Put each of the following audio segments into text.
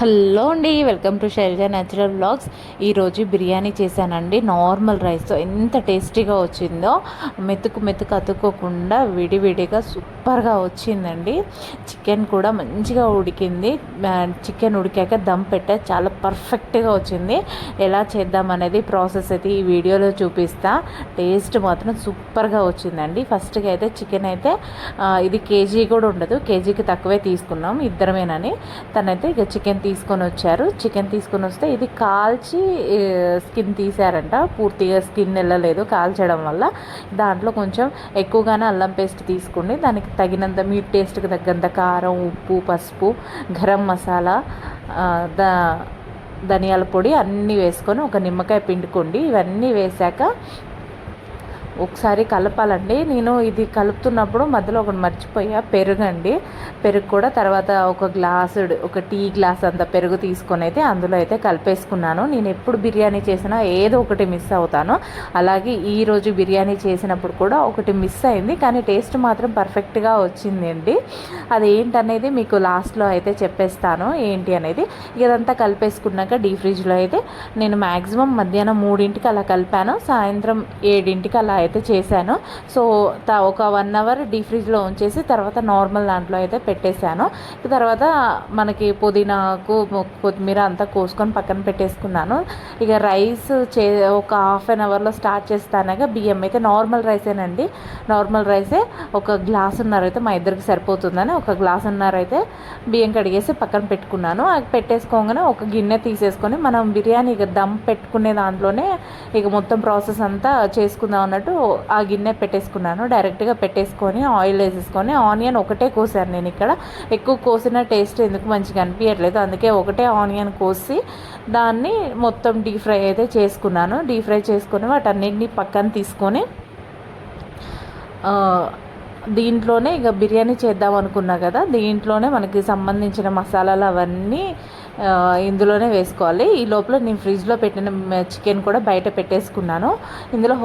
Hello అండి, welcome to Shailaja natural vlogs. ఈరోజు బిర్యానీ చేశానండి. నార్మల్ రైస్తో ఎంత టేస్టీగా వచ్చిందో, మెతుకు మెతుకు అతుక్కోకుండా విడివిడిగా సూపర్గా వచ్చిందండి. చికెన్ కూడా మంచిగా ఉడికింది. చికెన్ ఉడికాక దమ్ పెట్టా, చాలా పర్ఫెక్ట్గా వచ్చింది. ఎలా చేద్దామనేది ప్రాసెస్ అయితే ఈ వీడియోలో చూపిస్తా. టేస్ట్ మాత్రం సూపర్గా వచ్చిందండి. ఫస్ట్గా అయితే చికెన్ అయితే ఇది కేజీ కూడా ఉండదు, కేజీకి తక్కువే తీసుకున్నాం ఇద్దరమేనని. తనైతే ఇక చికెన్ తీసుకొని వచ్చారు. చికెన్ తీసుకొని వస్తే ఇది కాల్చి స్కిన్ తీసారంట, పూర్తిగా స్కిన్ వెళ్ళలేదు కాల్చడం వల్ల. దాంట్లో కొంచెం ఎక్కువగానే అల్లం పేస్ట్ తీసుకుని దానికి తగినంత మీ టేస్ట్కి తగ్గంత కారం, ఉప్పు, పసుపు, గరం మసాలా, ధనియాల పొడి అన్నీ వేసుకొని ఒక నిమ్మకాయ పిండుకోండి. ఇవన్నీ వేశాక ఒకసారి కలపాలండి. నేను ఇది కలుపుతున్నప్పుడు మధ్యలో ఒకటి మర్చిపోయా, పెరుగండి. పెరుగు కూడా తర్వాత ఒక టీ గ్లాస్ అంత పెరుగు తీసుకొని అయితే అందులో అయితే కలిపేసుకున్నాను. నేను ఎప్పుడు బిర్యానీ చేసినా ఏదో ఒకటి మిస్ అవుతాను. అలాగే ఈరోజు బిర్యానీ చేసినప్పుడు కూడా ఒకటి మిస్ అయింది, కానీ టేస్ట్ మాత్రం పర్ఫెక్ట్గా వచ్చింది అండి. అది ఏంటనేది మీకు లాస్ట్లో అయితే చెప్పేస్తాను ఏంటి అనేది. ఇదంతా కలిపేసుకున్నాక డీప్ ఫ్రిడ్జ్లో అయితే నేను మ్యాక్సిమం మధ్యాహ్నం 3ంటికి అలా కలిపాను, సాయంత్రం 7ంటికి అలా అయితే చేశాను. సో ఒక 1 అవర్ డీప్ ఫ్రిడ్జ్లో ఉంచేసి తర్వాత నార్మల్ దాంట్లో అయితే పెట్టేశాను. తర్వాత మనకి పుదీనాకు కొత్తిమీర అంతా కోసుకొని పక్కన పెట్టేసుకున్నాను. ఇక రైస్ ఒక హాఫ్ అన్ అవర్లో స్టార్ట్ చేస్తానగా బియ్యం అయితే నార్మల్ రైసేనండి. నార్మల్ రైసే ఒక గ్లాసున్నర అయితే మా ఇద్దరికి సరిపోతుందని ఒక గ్లాసున్నర అయితే బియ్యం కడిగేసి పక్కన పెట్టుకున్నాను. అది పెట్టేసుకోగానే ఒక గిన్నె తీసేసుకొని మనం బిర్యానీ ఇక దమ్ పెట్టుకునే దాంట్లోనే ఇక మొత్తం ప్రాసెస్ అంతా చేసుకుందాం అన్నట్టు ఆ గిన్నె పెట్టేసుకున్నాను. డైరెక్ట్గా పెట్టేసుకొని ఆయిల్ వేసేసుకొని ఆనియన్ ఒకటే కోసాను. నేను ఇక్కడ ఎక్కువ కోసిన టేస్ట్ ఎందుకు మంచిగా అనిపించట్లేదు, అందుకే ఒకటే ఆనియన్ కోసి దాన్ని మొత్తం డీప్ ఫ్రై అయితే చేసుకున్నాను. డీప్ ఫ్రై చేసుకొని వాటన్నిటిని పక్కన తీసుకొని దీంట్లోనే ఇక బిర్యానీ చేద్దాం అనుకున్నా కదా, దీంట్లోనే మనకి సంబంధించిన మసాలాలు అవన్నీ ఇందులోనే వేసుకోవాలి. ఈ లోపల నేను ఫ్రిడ్జ్లో పెట్టిన చికెన్ కూడా బయట పెట్టేసుకున్నాను. ఇందులో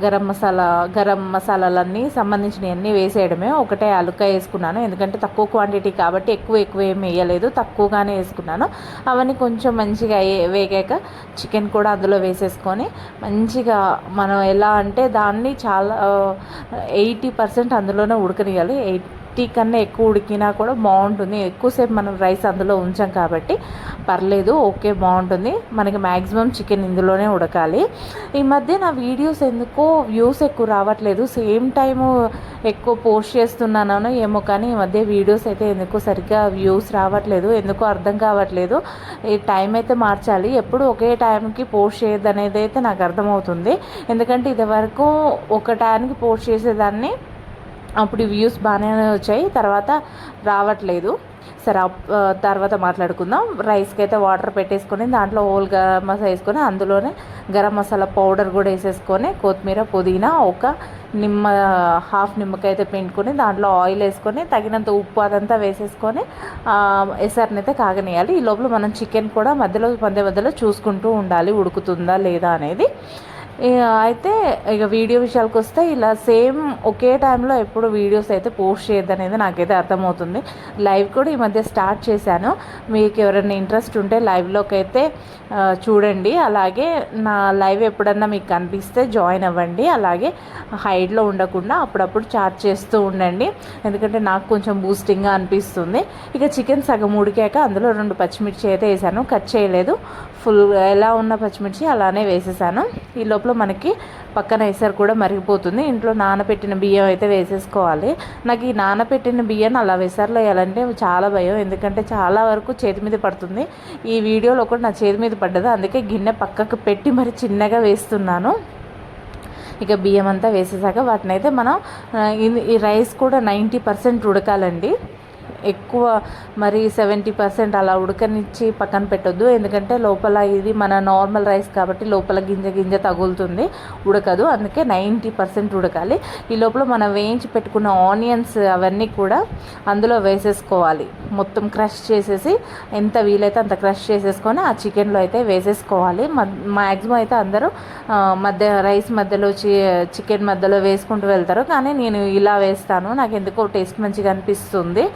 గరం మసాలాలన్నీ సంబంధించినవన్నీ వేసేయడమే. ఒకటే అలుక వేసుకున్నాను, ఎందుకంటే తక్కువ క్వాంటిటీ కాబట్టి ఎక్కువ ఏమి వేయలేదు, తక్కువగానే వేసుకున్నాను. అవన్నీ కొంచెం మంచిగా వేగాక చికెన్ కూడా అందులో వేసేసుకొని మంచిగా మనం ఎలా అంటే దాన్ని చాలా 80% అందులోనే ఉడకనియాలి. 80 కన్నా ఎక్కువ ఉడికినా కూడా బాగుంటుంది. ఎక్కువసేపు మనం రైస్ అందులో ఉంచాం కాబట్టి పర్లేదు, ఓకే, బాగుంటుంది. మనకి మ్యాక్సిమం చికెన్ ఇందులోనే ఉడకాలి. ఈ మధ్య నా వీడియోస్ ఎందుకో వ్యూస్ ఎక్కువ రావట్లేదు, సేమ్ టైము ఎక్కువ పోస్ట్ చేస్తున్నానో ఏమో, కానీ ఈ మధ్య వీడియోస్ అయితే ఎందుకో సరిగ్గా వ్యూస్ రావట్లేదు, ఎందుకో అర్థం కావట్లేదు. ఈ టైం అయితే మార్చాలి. ఎప్పుడు ఒకే టైంకి పోస్ట్ చేయొద్దు అనేది అయితే నాకు అర్థమవుతుంది. ఎందుకంటే ఇదివరకు ఒక టైంకి పోస్ట్ చేసేదాన్ని, అప్పుడు వ్యూస్ బాగానే వచ్చాయి, తర్వాత రావట్లేదు. సరే, తర్వాత మాట్లాడుకుందాం. రైస్కి అయితే వాటర్ పెట్టేసుకొని దాంట్లో గరం మసాలా వేసుకొని అందులోనే గరం మసాలా పౌడర్ కూడా వేసేసుకొని కొత్తిమీర, పుదీనా, ఒక హాఫ్ నిమ్మకాయ అయితే పిండుకొని దాంట్లో ఆయిల్ వేసుకొని తగినంత ఉప్పు అదంతా వేసేసుకొని ఎసరిని అయితే కాగనేయాలి. ఈ లోపల మనం చికెన్ కూడా మధ్యలో చూసుకుంటూ ఉండాలి ఉడుకుతుందా లేదా అనేది. అయితే ఇక వీడియో విషయాలకు వస్తే ఇలా సేమ్ ఒకే టైంలో ఎప్పుడు వీడియోస్ అయితే పోస్ట్ చేయొద్దు అనేది నాకైతే అర్థమవుతుంది. లైవ్ కూడా ఈ మధ్య స్టార్ట్ చేశాను. మీకు ఎవరైనా ఇంట్రెస్ట్ ఉంటే లైవ్లోకి అయితే చూడండి. అలాగే నా లైవ్ ఎప్పుడన్నా మీకు కనిపిస్తే జాయిన్ అవ్వండి. అలాగే హైడ్లో ఉండకుండా అప్పుడప్పుడు చాట్ చేస్తూ ఉండండి, ఎందుకంటే నాకు కొంచెం బూస్టింగ్గా అనిపిస్తుంది. ఇక చికెన్ సగం ఉడికాక అందులో 2 పచ్చిమిర్చి అయితే వేసాను, కట్ చేయలేదు. ఫుల్ ఎలా ఉన్న పచ్చిమిర్చి అలానే వేసేసాను. ఈ లోపల మనకి పక్కన ఎసరు కూడా మరిగిపోతుంది. ఇంట్లో నానబెట్టిన బియ్యం అయితే వేసేసుకోవాలి. నాకు ఈ నానబెట్టిన బియ్యం అలా ఎసరులో వేయాలంటే చాలా భయం, ఎందుకంటే చాలా వరకు చేతి మీద పడుతుంది. ఈ వీడియోలో కూడా నా చేతి మీద పడ్డది, అందుకే గిన్నె పక్కకు పెట్టి మరి చిన్నగా వేస్తున్నాను. ఇక బియ్యం అంతా వేసేసాక వాటిని అయితే మనం ఈ రైస్ కూడా 90% ఉడకాలండి. ఎక్కువ మరి 70% అలా ఉడకనిచ్చి పక్కన పెట్టొద్దు, ఎందుకంటే లోపల ఇది మన నార్మల్ రైస్ కాబట్టి లోపల గింజ తగులుతుంది, ఉడకదు. అందుకే 90% ఉడకాలి. ఈ లోపల మనం వేయించి పెట్టుకున్న ఆనియన్స్ అవన్నీ కూడా అందులో వేసేసుకోవాలి. మొత్తం క్రష్ చేసేసి ఎంత వీలైతే అంత క్రష్ చేసేసుకొని ఆ చికెన్లో అయితే వేసేసుకోవాలి. మ్యాక్సిమం అయితే అందరూ రైస్ మధ్యలో చికెన్ మధ్యలో వేసుకుంటూ వెళ్తారు, కానీ నేను ఇలా వేస్తాను. నాకు ఎందుకో టేస్ట్ మంచిగా అనిపిస్తుంది.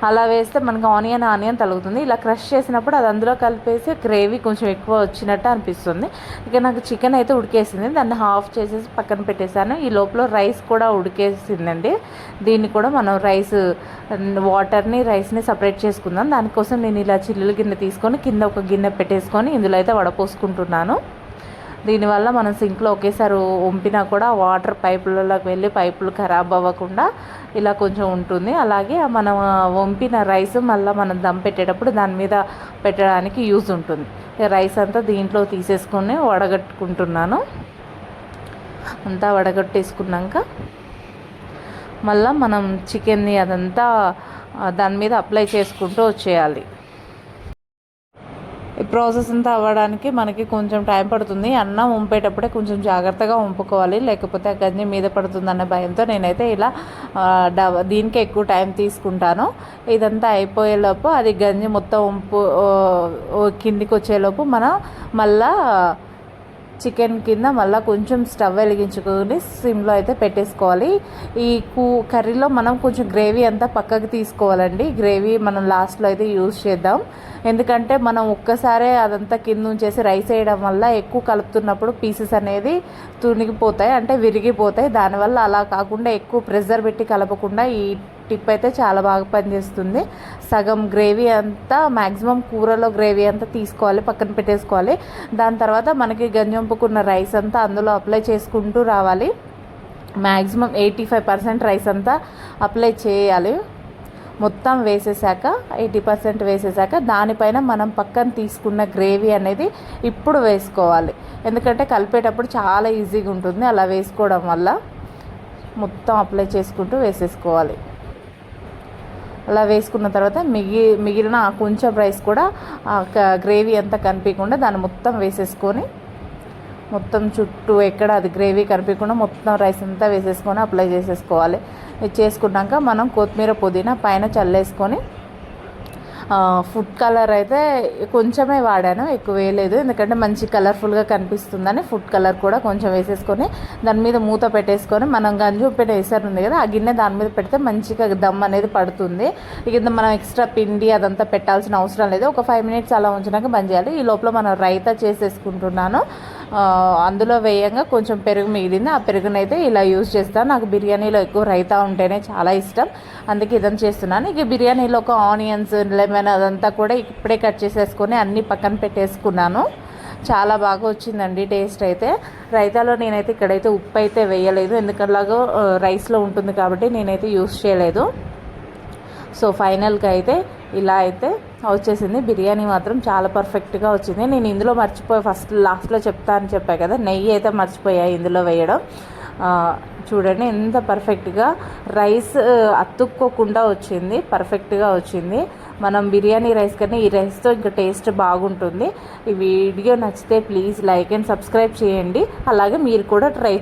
అలా వేస్తే మనకు ఆనియన్ తగులుతుంది. ఇలా క్రష్ చేసినప్పుడు అది అందులో కలిపేసి గ్రేవీ కొంచెం ఎక్కువ వచ్చినట్టు అనిపిస్తుంది. ఇక నాకు చికెన్ అయితే ఉడికేసింది, దాన్ని హాఫ్ చేసేసి పక్కన పెట్టేశాను. ఈ లోపల రైస్ కూడా ఉడికేసిందండి. దీన్ని కూడా మనం రైస్ని సపరేట్ చేసుకుందాం. దానికోసం నేను ఇలా చిల్లుల గిన్నె తీసుకొని కింద ఒక గిన్నె పెట్టేసుకొని ఇందులో అయితే వడపోసుకుంటున్నాను. దీనివల్ల మనం సింక్లో ఒకేసారి వంపినా కూడా వాటర్ పైపులలోకి వెళ్ళి పైపులు ఖరాబ్ అవ్వకుండా ఇలా కొంచెం ఉంటుంది. అలాగే మనం వంపిన రైస్ మళ్ళీ మనం దమ్ పెట్టేటప్పుడు దాని మీద పెట్టడానికి యూజ్ ఉంటుంది. రైస్ అంతా దీంట్లో తీసేసుకొని వడగట్టుకుంటున్నాను. అంతా వడగట్టేసుకున్నాక మళ్ళీ మనం చికెన్ని అదంతా దాని మీద అప్లై చేసుకుంటూ వచ్చేయాలి. ఈ ప్రాసెస్ అంతా అవ్వడానికి మనకి కొంచెం టైం పడుతుంది. అన్నం వంపేటప్పుడే కొంచెం జాగ్రత్తగా వంపుకోవాలి, లేకపోతే ఆ గంజి మీద పడుతుందన్న భయంతో నేనైతే ఇలా దీనికే ఎక్కువ టైం తీసుకుంటాను. ఇదంతా అయిపోయేలోపు అది గంజి మొత్తం కిందికి వచ్చేలోపు మనం మళ్ళా చికెన్ కింద మళ్ళీ కొంచెం స్టవ్ వెలిగించుకొని సిమ్లో అయితే పెట్టేసుకోవాలి. ఈ కర్రీలో మనం కొంచెం గ్రేవీ అంతా పక్కకు తీసుకోవాలండి. గ్రేవీ మనం లాస్ట్లో అయితే యూజ్ చేద్దాం. ఎందుకంటే మనం ఒక్కసారే అదంతా కింద ఉంచేసి రైస్ వేయడం వల్ల ఎక్కువ కలుపుతున్నప్పుడు పీసెస్ అనేది తునిగిపోతాయి, అంటే విరిగిపోతాయి. దానివల్ల అలా కాకుండా ఎక్కువ ప్రెషర్ పెట్టి కలపకుండా ఈ టిప్ అయితే చాలా బాగా పనిచేస్తుంది. సగం గ్రేవీ అంతా మ్యాక్సిమం కూరలో గ్రేవీ అంతా తీసుకోవాలి, పక్కన పెట్టేసుకోవాలి. దాని తర్వాత మనకి గంజంపుకున్న రైస్ అంతా అందులో అప్లై చేసుకుంటూ రావాలి. మ్యాక్సిమం 85% రైస్ అంతా అప్లై చేయాలి. మొత్తం వేసేసాక 80% వేసేసాక దానిపైన మనం పక్కన తీసుకున్న గ్రేవీ అనేది ఇప్పుడు వేసుకోవాలి. ఎందుకంటే కలిపేటప్పుడు చాలా ఈజీగా ఉంటుంది అలా వేసుకోవడం వల్ల. మొత్తం అప్లై చేసుకుంటూ వేసేసుకోవాలి. అలా వేసుకున్న తర్వాత మిగిలిన కొంచెం రైస్ కూడా గ్రేవీ అంతా కనిపించకుండా దాన్ని మొత్తం వేసేసుకొని మొత్తం చుట్టూ ఎక్కడ అది గ్రేవీ కనిపించకుండా మొత్తం రైస్ అంతా వేసేసుకొని అప్లై చేసేసుకోవాలి. ఇది చేసుకున్నాక మనం కొత్తిమీర పుదీనా పైన చల్లేసుకొని ఫుడ్ కలర్ అయితే కొంచెమే వాడాను, ఎక్కువ వేయలేదు. ఎందుకంటే మంచి కలర్ఫుల్గా కనిపిస్తుందని ఫుడ్ కలర్ కూడా కొంచెం వేసేసుకొని దాని మీద మూత పెట్టేసుకొని మనం గంజి ఉప్పిన వేసారు ఉంది కదా, ఆ గిన్నె దాని మీద పెడితే మంచిగా దమ్ అనేది పడుతుంది. ఇక మనం ఎక్స్ట్రా పిండి అదంతా పెట్టాల్సిన అవసరం లేదు. ఒక 5 minutes అలా ఉంచినాక బంద్ చేయాలి. ఈ లోపల మనం రైతా చేసేసుకుంటున్నాను. అందులో వేయంగా కొంచెం పెరుగు మిగిలింది, ఆ పెరుగునైతే ఇలా యూజ్ చేస్తాను. నాకు బిర్యానీలో ఎక్కువ రైతా ఉంటేనే చాలా ఇష్టం, అందుకే ఇదని చేస్తున్నాను. ఇక బిర్యానీలో ఒక ఆనియన్స్ లెమన్ అదంతా కూడా ఇప్పుడే కట్ చేసేసుకొని అన్నీ పక్కన పెట్టేసుకున్నాను. చాలా బాగా వచ్చిందండి టేస్ట్ అయితే. రైతాలో నేనైతే ఇక్కడైతే ఉప్పు అయితే వేయలేదు, ఎందుకలాగో రైస్లో ఉంటుంది కాబట్టి నేనైతే యూజ్ చేయలేదు. సో ఫైనల్గా అయితే ఇలా అయితే వచ్చేసింది. బిర్యానీ మాత్రం చాలా పర్ఫెక్ట్గా వచ్చింది. నేను ఇందులో లాస్ట్లో చెప్తా అని చెప్పాను కదా, నెయ్యి అయితే మర్చిపోయా ఇందులో వేయడం. చూడండి ఎంత పర్ఫెక్ట్గా రైస్ అతుక్కోకుండా వచ్చింది, పర్ఫెక్ట్గా వచ్చింది. మనం బిర్యానీ రైస్ కన్నా ఈ రైస్తో ఇంకా టేస్ట్ బాగుంటుంది. ఈ వీడియో నచ్చితే ప్లీజ్ లైక్ అండ్ సబ్స్క్రైబ్ చేయండి. అలాగే మీరు కూడా ట్రై